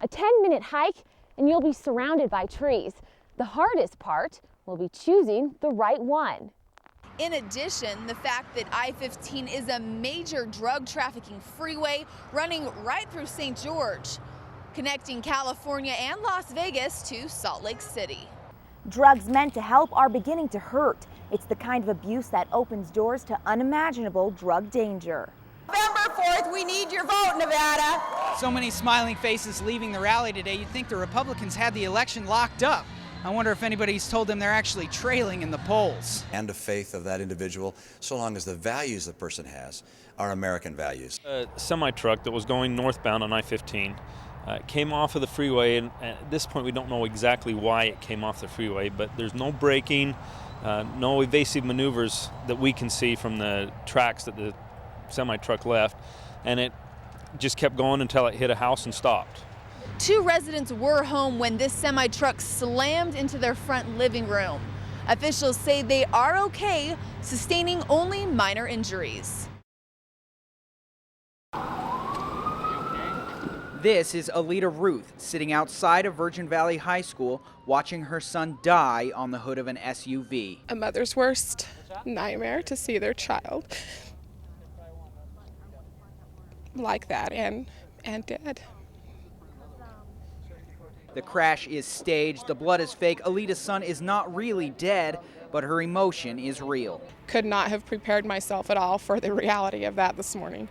A 10-minute hike and you'll be surrounded by trees. The hardest part will be choosing the right one. In addition, the fact that I-15 is a major drug trafficking freeway running right through St. George, connecting California and Las Vegas to Salt Lake City. Drugs meant to help are beginning to hurt. It's the kind of abuse that opens doors to unimaginable drug danger. November 4th, we need your vote, Nevada. So many smiling faces leaving the rally today, you'd think the Republicans had the election locked up. I wonder if anybody's told them they're actually trailing in the polls. And the faith of that individual, so long as the values the person has are American values. A semi-truck that was going northbound on I-15 came off of the freeway, and at this point we don't know exactly why it came off the freeway, but there's no braking, no evasive maneuvers that we can see from the tracks that the semi-truck left, and it just kept going until it hit a house and stopped. 2 residents were home when this semi-truck slammed into their front living room. Officials say they are okay, sustaining only minor injuries. This is Alita Ruth sitting outside of Virgin Valley High School watching her son die on the hood of an SUV. A mother's worst nightmare to see their child like that and dead. The crash is staged, the blood is fake. Alita's son is not really dead, but her emotion is real. Could not have prepared myself at all for the reality of that this morning.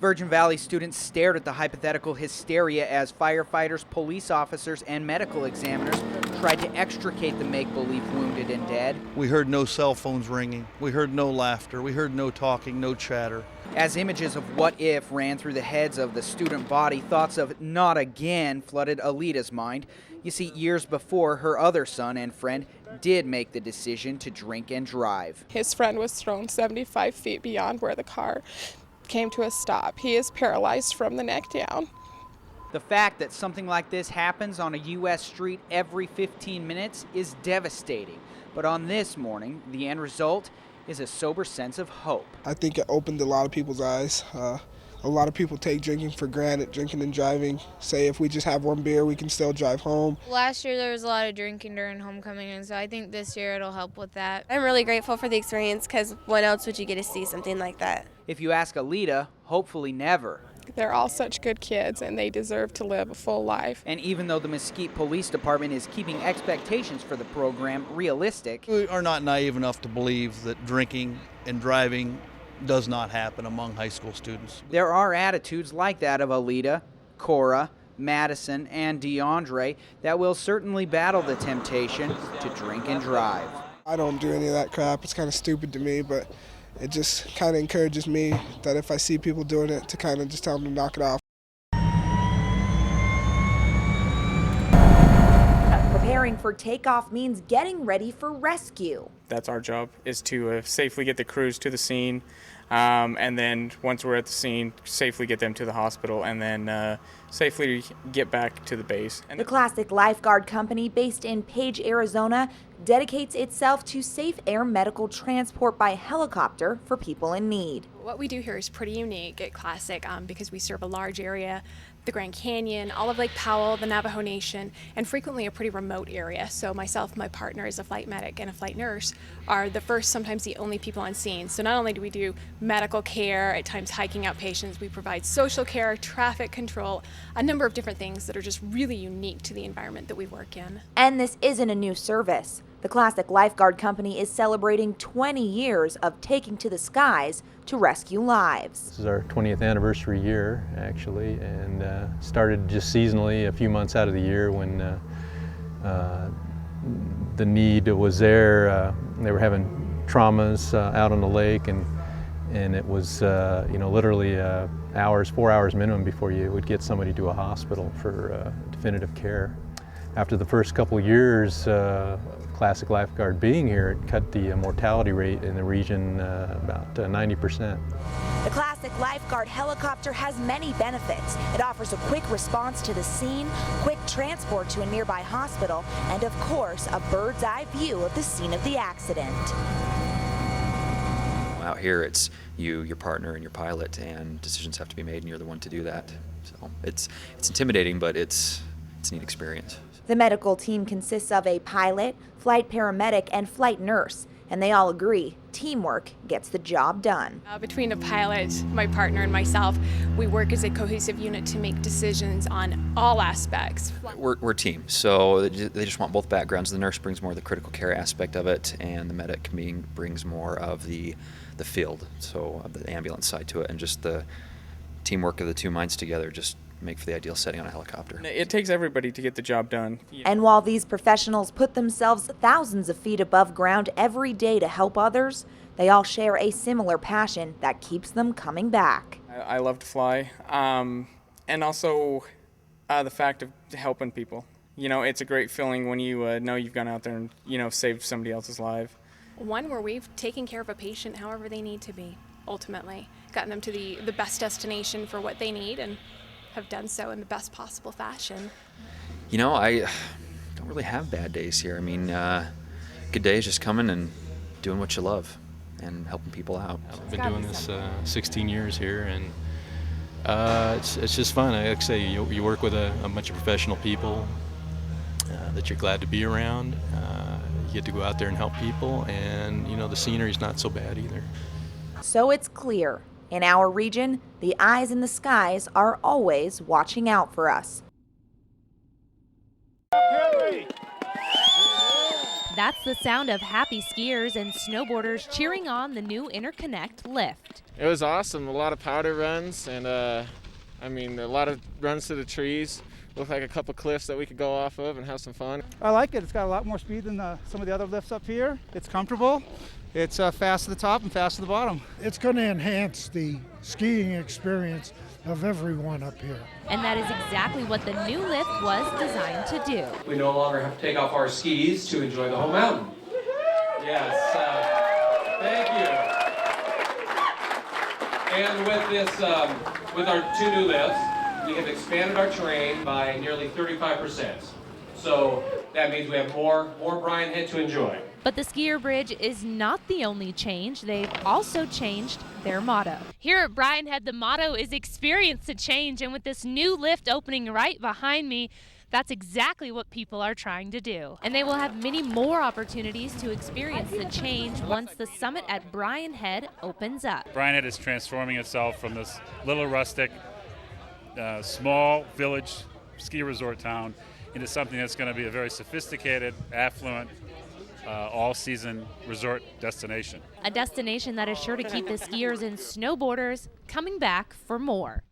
Virgin Valley students stared at the hypothetical hysteria as firefighters, police officers, and medical examiners tried to extricate the make-believe wounded and dead. We heard no cell phones ringing. We heard no laughter. We heard no talking, no chatter. As images of what if ran through the heads of the student body, thoughts of not again flooded Alita's mind. You see, years before, her other son and friend did make the decision to drink and drive. His friend was thrown 75 feet beyond where the car came to a stop. He is paralyzed from the neck down. The fact that something like this happens on a U.S. street every 15 minutes is devastating. But on this morning, the end result is a sober sense of hope. I think it opened a lot of people's eyes. A lot of people take drinking for granted, drinking and driving. Say if we just have one beer, we can still drive home. Last year there was a lot of drinking during homecoming, and so I think this year it'll help with that. I'm really grateful for the experience because when else would you get to see something like that? If you ask Alita, hopefully never. They're all such good kids and they deserve to live a full life. And even though the Mesquite Police Department is keeping expectations for the program realistic, We are not naive enough to believe that drinking and driving does not happen among high school students. there are attitudes like that of Alita, Cora, Madison, and DeAndre that will certainly battle the temptation to drink and drive. I don't do any of that crap. It's kind of stupid to me, but it just kind of encourages me that if I see people doing it, to kind of just tell them to knock it off. Preparing for takeoff means getting ready for rescue. That's our job, is to safely get the crews to the scene, and then once we're at the scene, safely get them to the hospital, and then safely get back to the base. And The Classic Lifeguard Company, based in Page, Arizona, dedicates itself to safe air medical transport by helicopter for people in need. What we do here is pretty unique at Classic because we serve a large area, the Grand Canyon, all of Lake Powell, the Navajo Nation, and frequently a pretty remote area. So myself, my partner is a flight medic and a flight nurse, are the first, sometimes the only people on scene. So not only do we do medical care, at times hiking out patients, we provide social care, traffic control, a number of different things that are just really unique to the environment that we work in. And this isn't a new service. The Classic Lifeguard Company is celebrating 20 years of taking to the skies to rescue lives. This is our 20th anniversary year, actually, and started just seasonally a few months out of the year when the need was there. They were having traumas out on the lake, and it was literally hours, 4 hours minimum before you would get somebody to a hospital for definitive care. After the first couple of years, Classic Lifeguard being here, it cut the mortality rate in the region about 90%. The Classic Lifeguard helicopter has many benefits. It offers a quick response to the scene, quick transport to a nearby hospital, and of course, a bird's eye view of the scene of the accident. out here it's you, your partner, and your pilot, and decisions have to be made, and you're the one to do that. So it's intimidating, but it's a neat experience. The medical team consists of a pilot, flight paramedic, and flight nurse, and they all agree teamwork gets the job done. Between a pilot, my partner, and myself, we work as a cohesive unit to make decisions on all aspects. We're a team, so they just want both backgrounds. The nurse brings more of the critical care aspect of it, and the medic brings more of the field, so of the ambulance side to it, and just the teamwork of the two minds together just make for the ideal setting on a helicopter. It takes everybody to get the job done. And while these professionals put themselves thousands of feet above ground every day to help others, they all share a similar passion that keeps them coming back. I love to fly, and also the fact of helping people. You know, it's a great feeling when you know you've gone out there and, you know, saved somebody else's life. One where we've taken care of a patient however they need to be, ultimately. Gotten them to the best destination for what they need and have done so in the best possible fashion. You know, I don't really have bad days here. I mean, good days just coming and doing what you love and helping people out. I've been doing this 16 years here, and it's just fun. Like I say, you work with a bunch of professional people that you're glad to be around. You get to go out there and help people, and you know, the scenery's not so bad either. So it's clear, in our region, the eyes in the skies are always watching out for us. That's the sound of happy skiers and snowboarders cheering on the new Interconnect lift. It was awesome. A lot of powder runs and I mean a lot of runs to the trees. Looked like a couple cliffs that we could go off of and have some fun. I like it. It's got a lot more speed than some of the other lifts up here. It's comfortable. It's fast to the top and fast to the bottom. It's going to enhance the skiing experience of everyone up here. And that is exactly what the new lift was designed to do. We no longer have to take off our skis to enjoy the whole mountain. Yes, thank you. And with this, with our two new lifts, we have expanded our terrain by nearly 35%. So that means we have more Bryan Head to enjoy. But the skier bridge is not the only change. They've also changed their motto. Here at Bryan Head, the motto is experience the change. And with this new lift opening right behind me, that's exactly what people are trying to do. And they will have many more opportunities to experience the change once the summit at Bryan Head opens up. Bryan Head is transforming itself from this little rustic, small village ski resort town into something that's going to be a very sophisticated, affluent, all-season resort destination. A destination that is sure to keep the skiers and snowboarders coming back for more.